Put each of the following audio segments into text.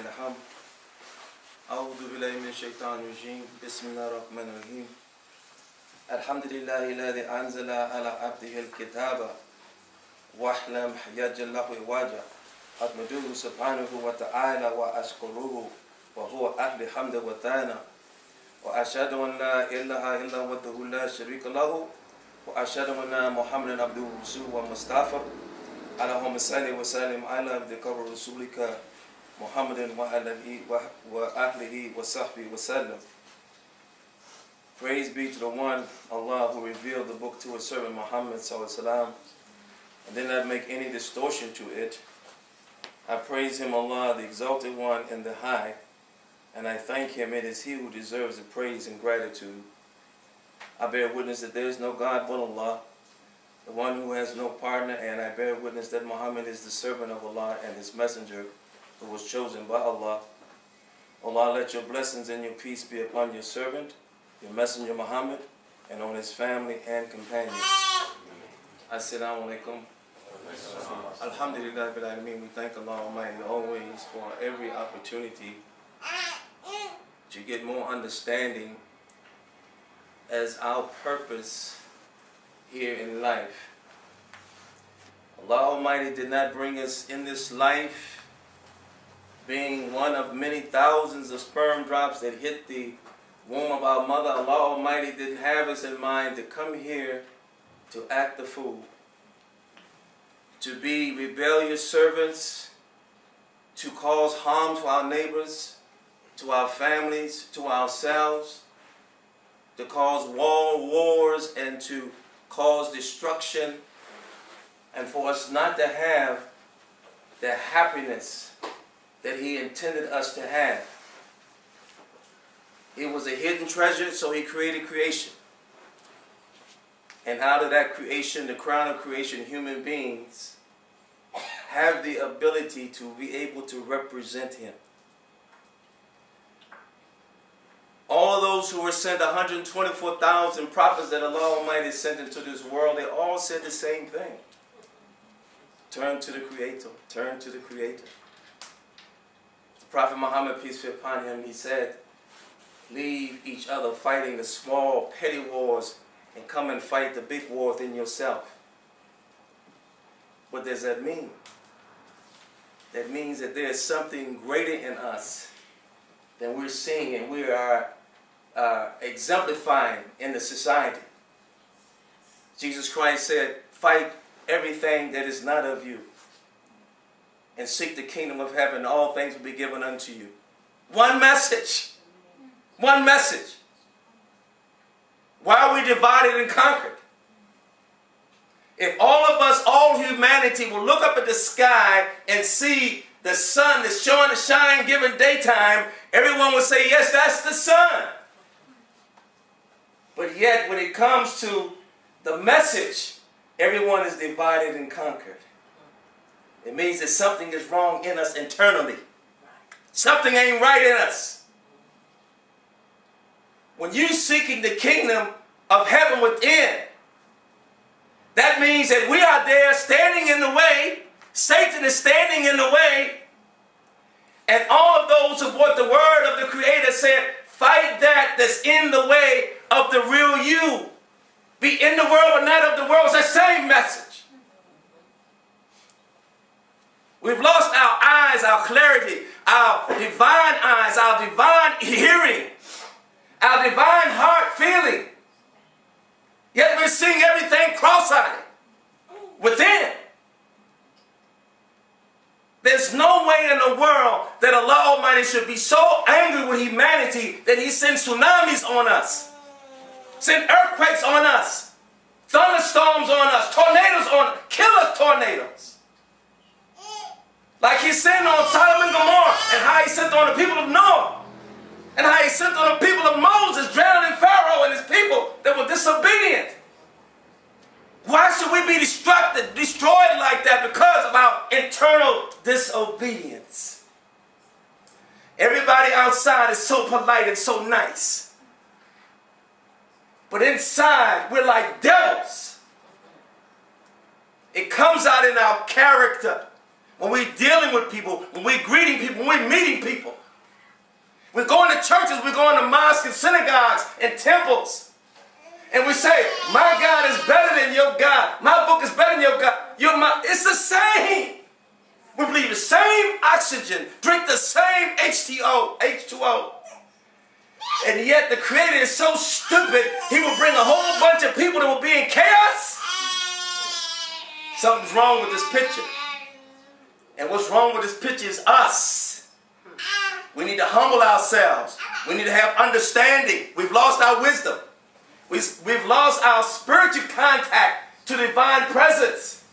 الحمد أعوذ بالله من الشيطان الرجيم بسم الله الرحمن الرحيم الحمد لله الذي أنزل على عبده الكتاب واحلم يجل له وجه أحمده سبحانه وتعالى وأشكره وهو أهل حمد وثناء وأشهد أن لا إله إلا هو وحده لا شريك له وأشهد أن محمدا عبده ورسوله ومصطفى اللهم صل وسلم على عبدك ورسولك محمد وأهله وصحبه وسلم. Praise be to the one, Allah, who revealed the book to his servant Muhammad sallallahu and did not make any distortion to it. I praise him, Allah, the exalted one and the high, and I thank him. It is he who deserves the praise and gratitude. I bear witness that there is no God but Allah, the one who has no partner, and I bear witness that Muhammad is the servant of Allah and his messenger who was chosen by Allah. Allah, let your blessings and your peace be upon your servant, your messenger Muhammad, and on his family and companions. Assalamu alaikum. Alhamdulillah, we thank Allah Almighty always for every opportunity to get more understanding as our purpose here in life. Allah Almighty did not bring us in this life being one of many thousands of sperm drops that hit the womb of our mother. Allah Almighty didn't have us in mind to come here to act the fool, to be rebellious servants, to cause harm to our neighbors, to our families, to ourselves, to cause wars and to cause destruction, and for us not to have the happiness that he intended us to have. It was a hidden treasure, so he created creation. And out of that creation, the crown of creation, human beings have the ability to be able to represent him. All those who were sent, 124,000 prophets that Allah Almighty sent into this world, they all said the same thing. Turn to the Creator. Turn to the Creator. The Prophet Muhammad, peace be upon him, he said, leave each other fighting the small, petty wars and come and fight the big war within yourself. What does that mean? That means that there is something greater in us than we're seeing and we are exemplifying in the society. Jesus Christ said, fight everything that is not of you and seek the kingdom of heaven. All things will be given unto you. One message. One message. Why are we divided and conquered? If all of us, all humanity, will look up at the sky and see the sun that's showing a shine given daytime, everyone will say, yes, that's the sun. But yet, when it comes to the message, everyone is divided and conquered. It means that something is wrong in us internally. Something ain't right in us. When you're seeking the kingdom of heaven within, that means that we are there standing in the way. Satan is standing in the way. And all of those who brought the word of the Creator said, fight that's in the way of the real you. Be in the world but not of the world. It's the same message. We've lost our eyes, our clarity, our divine eyes, our divine hearing, our divine heart feeling. Yet we're seeing everything cross-eyed within. There's no way in the world that Allah Almighty should be so angry with humanity that he sends tsunamis on us, send earthquakes on us, thunderstorms on us, tornadoes on us, killer tornadoes. Like he sent on Sodom and Gomorrah, and how he sent on the people of Noah, and how he sent on the people of Moses, drowning Pharaoh and his people that were disobedient. Why should we be destroyed like that? Because of our internal disobedience. Everybody outside is so polite and so nice. But inside, we're like devils. It comes out in our character. when we're dealing with people, when we're greeting people, when we're meeting people. We're going to churches, we're going to mosques and synagogues and temples. And we say, my God is better than your God. My book is better than your God. It's the same. We believe the same oxygen, drink the same H2O. And yet the Creator is so stupid, He will bring a whole bunch of people that will be in chaos. Something's wrong with this picture. And what's wrong with this picture is us. We need to humble ourselves. We need to have understanding. We've lost our wisdom. We've lost our spiritual contact to divine presence.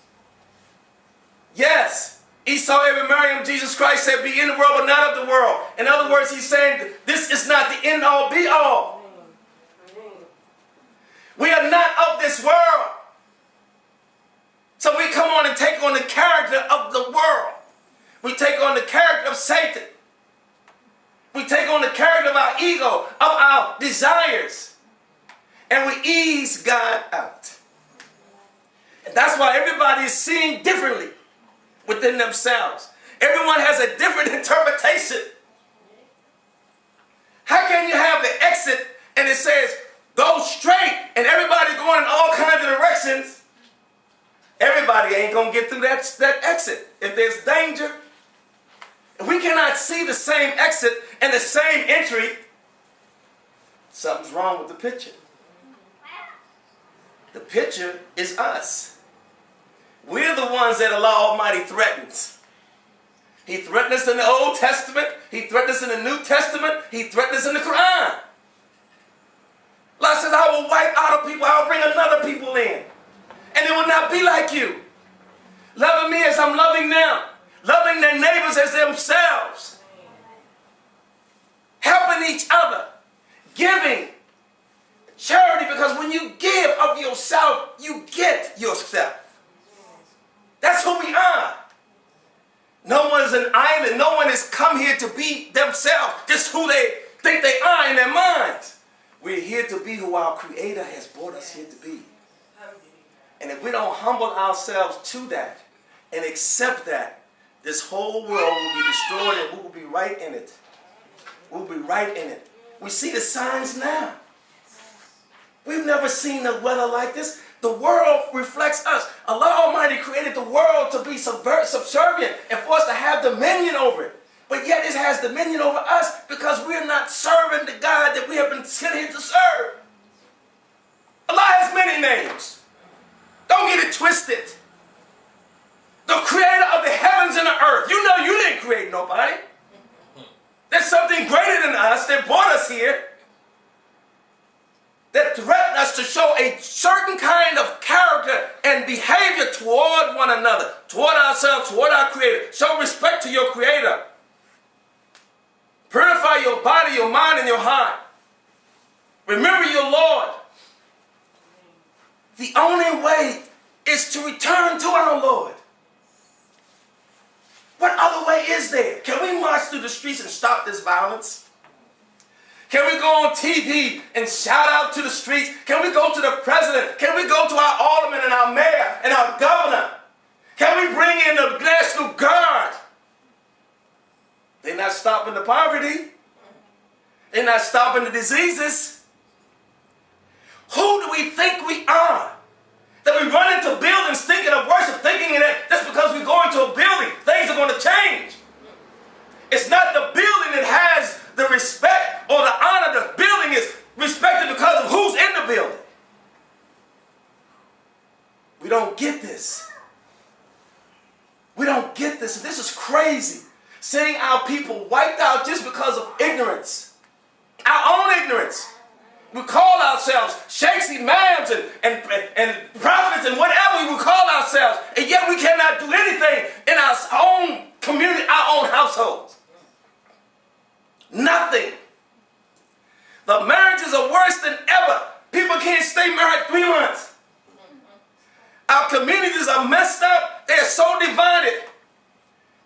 Yes. Esau, every Miriam, Jesus Christ said, be in the world but not of the world. In other words, He's saying this is not the end all be all. We are not of this world. So we come on and take on the character of the world. We take on the character of Satan. We take on the character of our ego, of our desires. And we ease God out. And that's why everybody is seeing differently within themselves. Everyone has a different interpretation. How can you have the exit and it says go straight and everybody going in all kinds of directions? Everybody ain't going to get through that exit. If there's danger, if we cannot see the same exit and the same entry, something's wrong with the picture. The picture is us. We're the ones that Allah Almighty threatens. He threatened us in the Old Testament. He threatened us in the New Testament. He threatened us in the Quran. Allah says, I will wipe out a people. I will bring another people in. And it will not be like you. Loving me as I'm loving them. Loving their neighbors as themselves. Helping each other. Giving. Charity, because when you give of yourself, you get yourself. That's who we are. No one's an island. No one has come here to be themselves, just who they think they are in their minds. We're here to be who our Creator has brought us here to be. And if we don't humble ourselves to that and accept that, this whole world will be destroyed and we will be right in it. We'll be right in it. We see the signs now. We've never seen the weather like this. The world reflects us. Allah Almighty created the world to be subservient and for us to have dominion over it. But yet it has dominion over us because we're not serving the God that we have been sent here to serve. Allah has many names. Don't get it twisted. The creator of the heavens and the earth. You know you didn't create nobody. There's something greater than us that brought us here, that threaten us to show a certain kind of character and behavior toward one another, toward ourselves, toward our Creator. Show respect to your Creator. Purify your body, your mind, and your heart. Remember your Lord. The only way is to return to our Lord. What other way is there? Can we march through the streets and stop this violence? Can we go on TV and shout out to the streets? Can we go to the president? Can we go to our alderman and our mayor and our governor? Can we bring in the National Guard? They're not stopping the poverty. They're not stopping the diseases. Who do we think we are? That we run into buildings thinking of worship, thinking that just because we go into a building, things are going to change. It's not the building that has the respect or the honor. The building is respected because of who's in the building. We don't get this. We don't get this. This is crazy. Seeing our people wiped out just because of ignorance. Our own ignorance. We call ourselves sheikhs, imams, and prophets, and whatever we call ourselves, and yet we cannot do anything in our own community, our own households. Nothing. The marriages are worse than ever. People can't stay married 3 months. Our communities are messed up. They're so divided.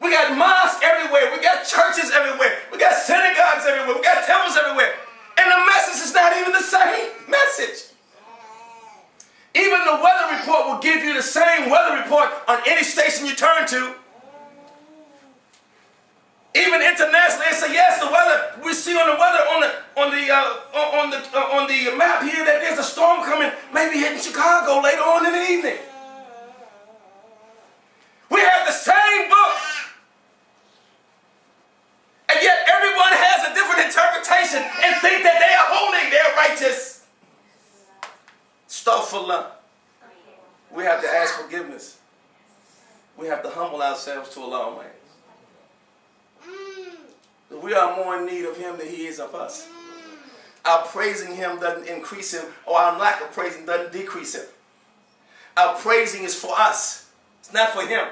We got mosques everywhere. We got churches everywhere. We got synagogues everywhere. We got temples everywhere. And the message is not even the same message. Even the weather report will give you the same weather report on any station you turn to. Even internationally, they say yes. The weather we see on the weather on the map here that there's a storm coming, maybe hitting Chicago later on in the evening. We have the same book, and yet everyone has a different interpretation and think that they are holy, they're righteous. Astaghfirullah. We have to ask forgiveness. We have to humble ourselves to Allah Almighty. We are more in need of Him than He is of us. Our praising Him doesn't increase Him, or our lack of praising doesn't decrease Him. Our praising is for us. It's not for Him.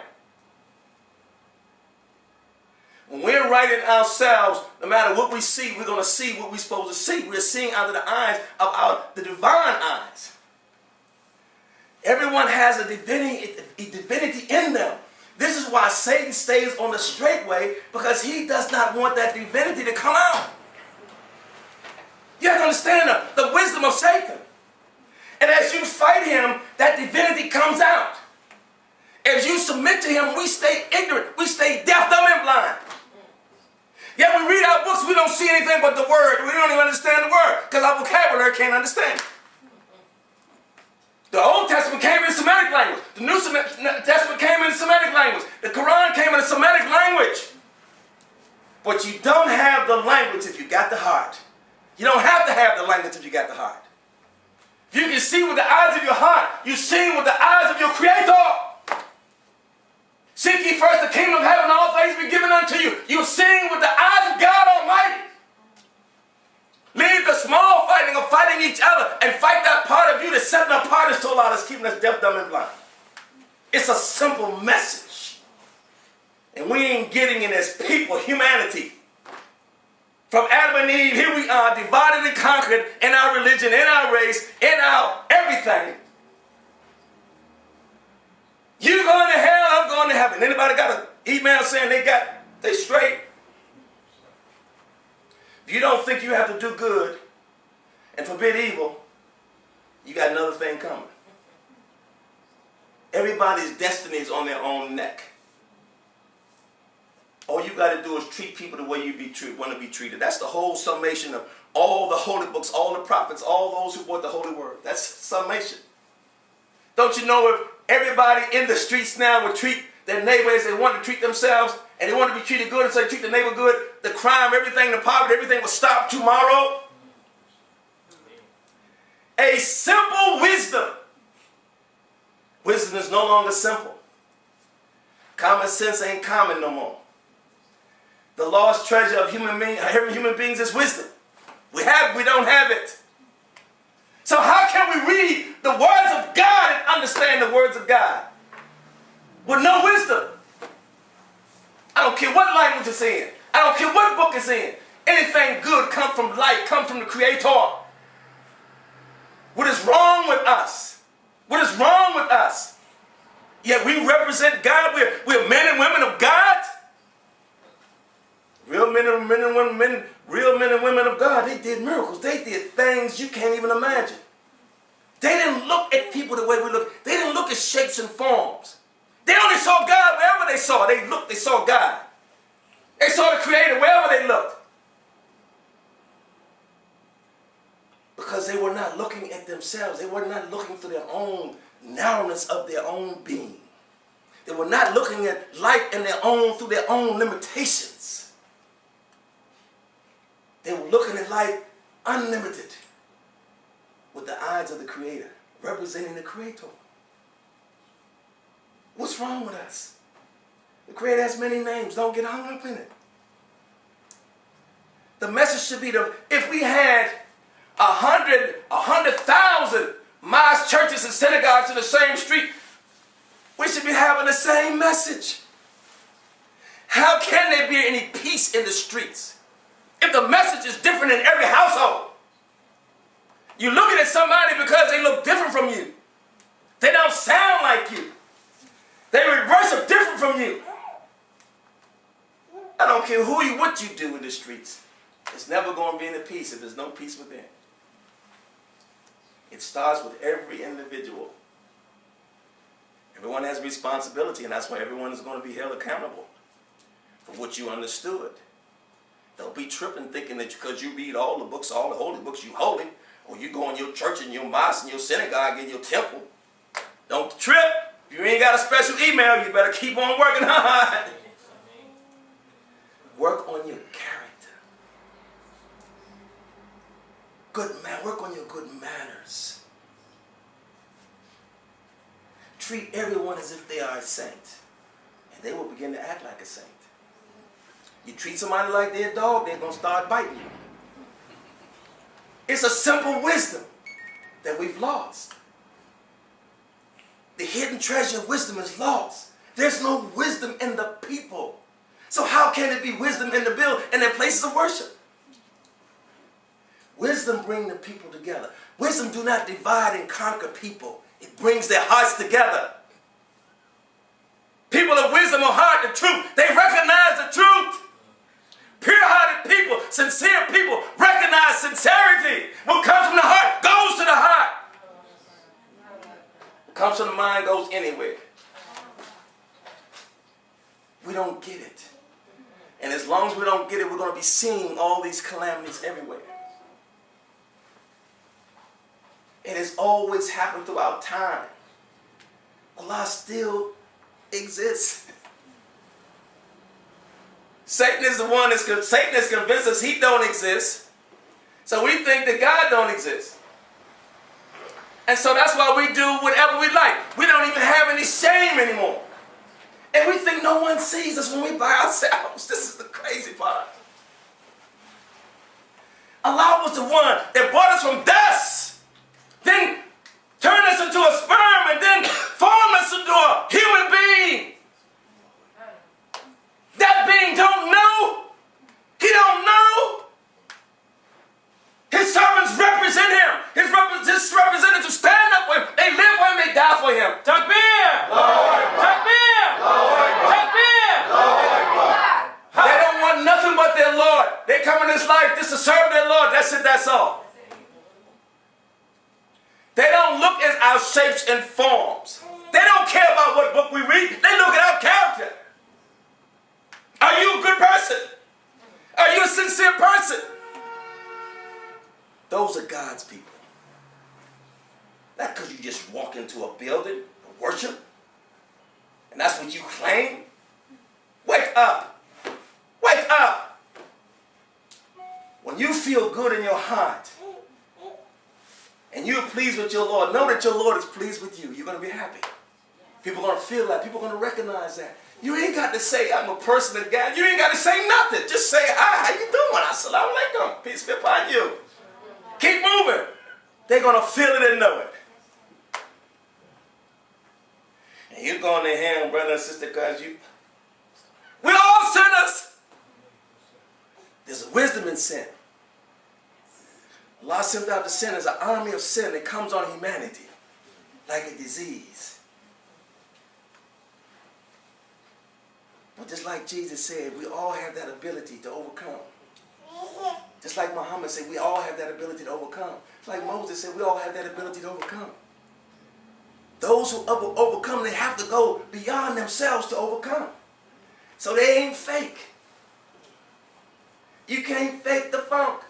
When we're right in ourselves, no matter what we see, we're going to see what we're supposed to see. We're seeing out of the eyes of the divine eyes. Everyone has a divinity in them. This is why Satan stays on the straight way, because he does not want that divinity to come out. You have to understand the wisdom of Satan. And as you fight him, that divinity comes out. As you submit to him, we stay ignorant. We stay deaf, dumb, and blind. Yet we read our books, we don't see anything but the word. We don't even understand the word because our vocabulary can't understand it. The Old Testament came in Semitic language. The New Testament came in Semitic language. The Quran came in a Semitic language. But you don't have the language if you got the heart. You don't have to have the language if you got the heart. If you can see with the eyes of your heart, you see with the eyes of your Creator. Seek ye first the kingdom of heaven, and all things be given unto you. You're seeing with the eyes of God Almighty. Leave the small fighting of fighting each other and fight that part of you that's setting apart us to Allah, that's keeping us deaf, dumb, and blind. It's a simple message. And we ain't getting it as people, humanity. From Adam and Eve, here we are, divided and conquered in our religion, in our race, in our everything. You going to hell, I'm going to heaven. Anybody got an email saying they straight? If you don't think you have to do good and forbid evil, you got another thing coming. Everybody's destiny is on their own neck. All you got to do is treat people the way you want to be treated. That's the whole summation of all the holy books, all the prophets, all those who brought the holy word. That's summation. Don't you know if everybody in the streets now would treat their neighbor as they want to treat themselves, and they want to be treated good, and so they treat the neighbor good, the crime, everything, the poverty, everything will stop tomorrow? A simple wisdom. Wisdom is no longer simple. Common sense ain't common no more. The lost treasure of every human beings is wisdom. We don't have it. So how can we read the words of God and understand the words of God with no wisdom? I don't care what language it's in. I don't care what book it's in. Anything good comes from light, comes from the Creator. What is wrong with us? What is wrong with us? Yet we represent God. We're men and women of God. Real men and women of God, they did miracles. They did things you can't even imagine. They didn't look at people the way we look. They didn't look at shapes and forms. They only saw God wherever they saw. They saw God. They saw the Creator wherever they looked. Because they were not looking at themselves. They were not looking through their own narrowness of their own being. They were not looking at life through their own limitations. They were looking at life unlimited with the eyes of the Creator, representing the Creator. What's wrong with us? The Creator has many names. Don't get hung up in it. The message should be if we had 100,000 mosques, churches, and synagogues in the same street, we should be having the same message. How can there be any peace in the streets if the message is different in every household? You're looking at somebody because they look different from you. They don't sound like you. They worship different from you. I don't care what you do in the streets. It's never going to be any peace if there's no peace within. It starts with every individual. Everyone has a responsibility, and that's why everyone is going to be held accountable. for what you understood. Don't be tripping thinking that because you read all the books, all the holy books, you holy, or you go in your church and your mosque and your synagogue and your temple. Don't trip. If you ain't got a special email, you better keep on working hard. Work on your character. Work on your good manners. Treat everyone as if they are a saint, and they will begin to act like a saint. You treat somebody like they're a dog, they're going to start biting you. It's a simple wisdom that we've lost. The hidden treasure of wisdom is lost. There's no wisdom in the people. So how can it be wisdom in the building and their places of worship? Wisdom brings the people together. Wisdom do not divide and conquer people. It brings their hearts together. People of wisdom of heart, the truth, they recognize the truth. Pure-hearted people, sincere people, recognize sincerity. What comes from the heart goes to the heart. What comes from the mind goes anywhere. We don't get it. And as long as we don't get it, we're going to be seeing all these calamities everywhere. It has always happened throughout time. Allah still exists. Satan is convinced us he don't exist. So we think that God don't exist. And so that's why we do whatever we like. We don't even have any shame anymore. And we think no one sees us when we by ourselves. This is the crazy part. Allah was the one that brought us from dust, then turned us into a sperm, and then formed us into a human being. That being don't know. He don't know. His servants represent him. His representatives stand up for him. They live for him. They die for him. Takbir! Takbir! Takbir! They don't want nothing but their Lord. They come in this life just to serve their Lord. That's it. That's all. They don't look at our shapes and forms. They don't care about what book we read. They look at our character. Are you a good person? Are you a sincere person? Those are God's people. Not because you just walk into a building of worship and that's what you claim. Wake up. Wake up. When you feel good in your heart and you're pleased with your Lord, know that your Lord is pleased with you. You're going to be happy. People are going to feel that. People are going to recognize that. You ain't got to say, I'm a person of God. You ain't got to say nothing. Just say, hi, how you doing? Assalamu alaikum. Peace be upon you. Keep moving. They're going to feel it and know it. And you're going to him, brother and sister, because we're all sinners. There's a wisdom in sin. Allah sent out the sin as an army of sin that comes on humanity like a disease. But just like Jesus said, we all have that ability to overcome. Just like Muhammad said, we all have that ability to overcome. Just like Moses said, we all have that ability to overcome. Those who overcome, they have to go beyond themselves to overcome. So they ain't fake. You can't fake the funk.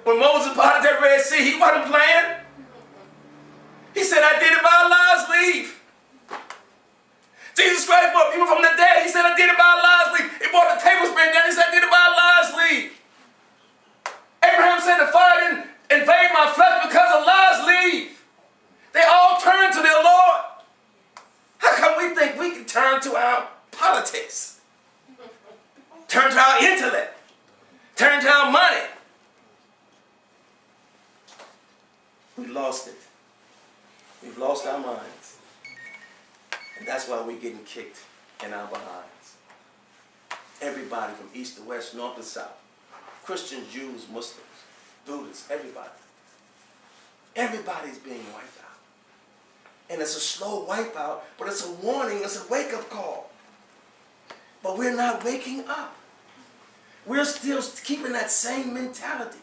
When Moses parted that Red Sea, he wasn't playing. He said, I did it by Allah's leave. Jesus Christ brought people from the dead. He said, I did it by Allah's leave. He brought the tablespoon down. He said, I did it by Allah's leave. Abraham said, the fire didn't invade my flesh because of Allah's leave. They all turned to their Lord. How come we think we can turn to our politics? Turn to our intellect? Turn to our money? We lost it. We've lost our minds. And that's why we're getting kicked in our behinds. Everybody from east to west, north to south. Christians, Jews, Muslims, Buddhists, everybody. Everybody's being wiped out. And it's a slow wipeout, but it's a warning, it's a wake-up call. But we're not waking up. We're still keeping that same mentality.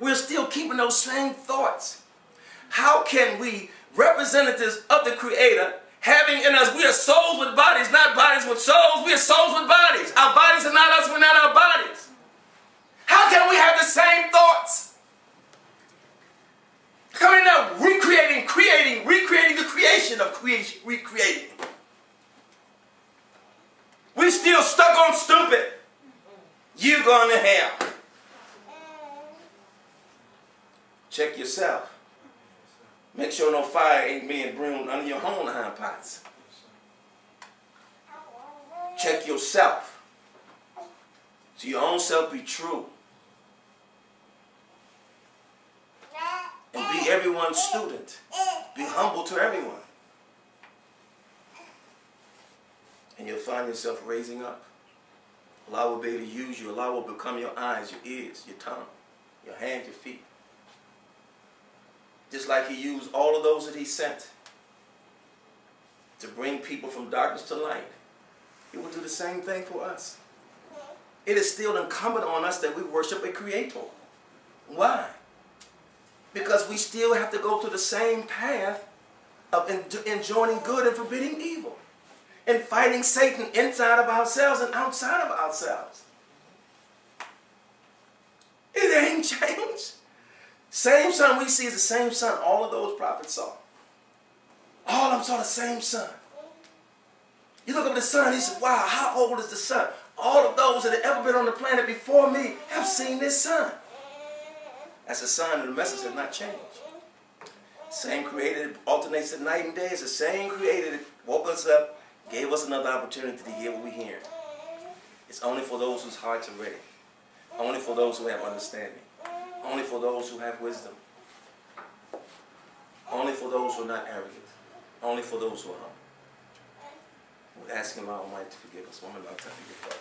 We're still keeping those same thoughts. How can we, representatives of the Creator, having in us. We are souls with bodies, not bodies with souls. We are souls with bodies. Our bodies are not us, we're not our bodies. How can we have the same thoughts? Coming out, recreating the creation of creation, recreating. We still stuck on stupid. You going to hell. Check yourself. Make sure no fire ain't being brewed under your own hind pots. Check yourself. To your own self be true. And be everyone's student. Be humble to everyone. And you'll find yourself raising up. Allah will be able to use you. Allah will become your eyes, your ears, your tongue, your hands, your feet. Just like He used all of those that He sent to bring people from darkness to light. He will do the same thing for us. It is still incumbent on us that we worship a Creator. Why? Because we still have to go through the same path of enjoining good and forbidding evil. And fighting Satan inside of ourselves and outside of ourselves. It ain't changed. Same sun we see is the same sun all of those prophets saw. All of them saw the same sun. You look up at the sun, he said, wow, how old is the sun? All of those that have ever been on the planet before me have seen this sun. That's a sign that the message has not changed. Same Creator that alternates the night and day is the same Creator that woke us up, gave us another opportunity to hear what we hear. It's only for those whose hearts are ready. Only for those who have understanding. Only for those who have wisdom. Only for those who are not arrogant. Only for those who are humble. We're asking Allah Almighty to forgive us. Woman, Allah to forgive us.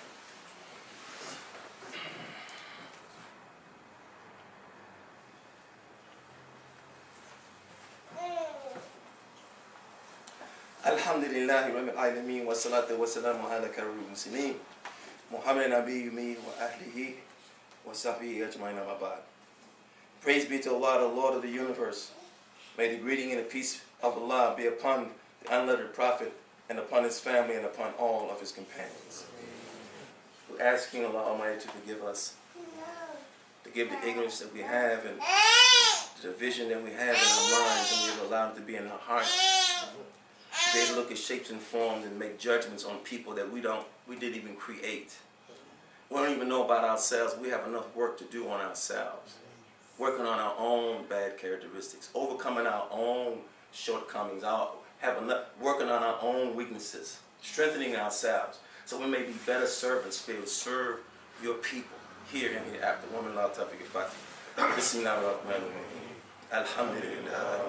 Alhamdulillahi Rabbil Alameen wa salatu wa salamu ala karul muslimin Muhammad Nabiyyumi wa ahlihi wa sahbihi ajma'in amma ba'd. Praise be to Allah, the Lord of the universe. May the greeting and the peace of Allah be upon the unlettered prophet and upon his family and upon all of his companions. We're asking Allah Almighty to forgive us, to give the ignorance that we have and the vision that we have in our minds and we've allowed to be in our hearts. They look at shapes and forms and make judgments on people that we didn't even create. We don't even know about ourselves. We have enough work to do on ourselves. Working on our own bad characteristics, overcoming our own shortcomings, working on our own weaknesses, strengthening ourselves so we may be better servants, be able to serve your people here and hereafter. Woman, Allah, Tawfiq, Fatih. Bismillahirrahmanirrahim. Alhamdulillah.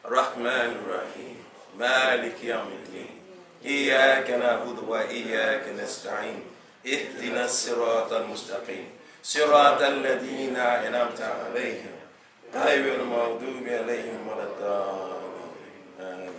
Rahman Rahim. مالك يوم الدين إياك نعبد وإياك نستعين اهدنا الصراط المستقيم صراط الذين أنعمت عليهم غير المغضوب عليهم ولا الضالين. آمين.